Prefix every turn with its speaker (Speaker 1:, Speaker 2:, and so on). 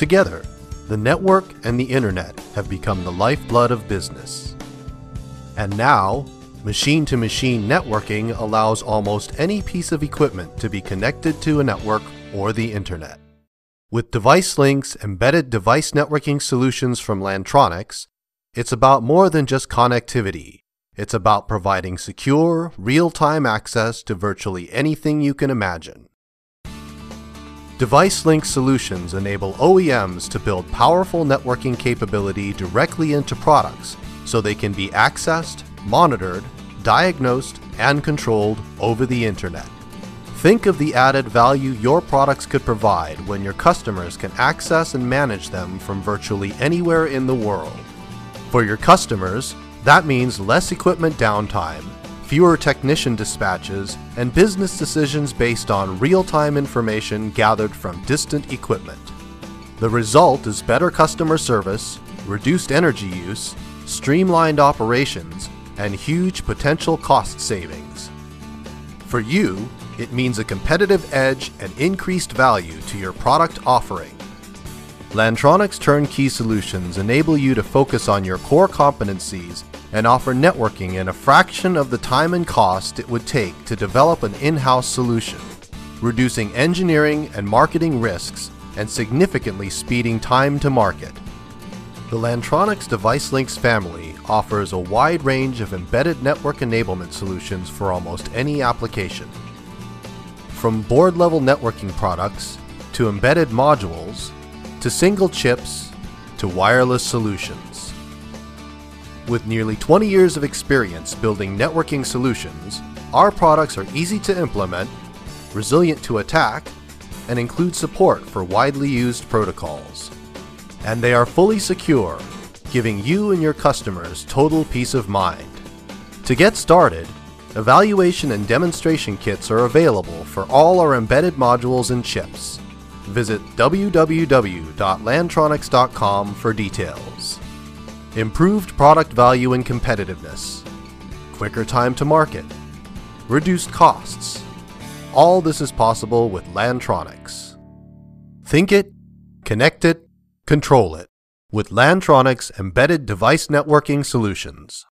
Speaker 1: Together, the network and the internet have become the lifeblood of business. And now, machine-to-machine networking allows almost any piece of equipment to be connected to a network or the internet. With DeviceLink's embedded device networking solutions from Lantronix, it's about more than just connectivity. It's about providing secure, real-time access to virtually anything you can imagine. DeviceLink solutions enable OEMs to build powerful networking capability directly into products so they can be accessed, monitored, diagnosed, and controlled over the internet. Think of the added value your products could provide when your customers can access and manage them from virtually anywhere in the world. For your customers, that means less equipment downtime, fewer technician dispatches, and business decisions based on real-time information gathered from distant equipment. The result is better customer service, reduced energy use, streamlined operations, and huge potential cost savings. For you, it means a competitive edge and increased value to your product offering. Lantronix turnkey solutions enable you to focus on your core competencies and offer networking in a fraction of the time and cost it would take to develop an in-house solution, reducing engineering and marketing risks and significantly speeding time to market. The Lantronix DeviceLinks family offers a wide range of embedded network enablement solutions for almost any application. From board-level networking products, to embedded modules, to single chips, to wireless solutions. With nearly 20 years of experience building networking solutions, our products are easy to implement, resilient to attack, and include support for widely used protocols. And they are fully secure, giving you and your customers total peace of mind. To get started, evaluation and demonstration kits are available for all our embedded modules and chips. Visit www.lantronix.com for details. Improved product value and competitiveness, quicker time to market, reduced costs. All this is possible with Lantronix. Think it, connect it, control it with Lantronix embedded device networking solutions.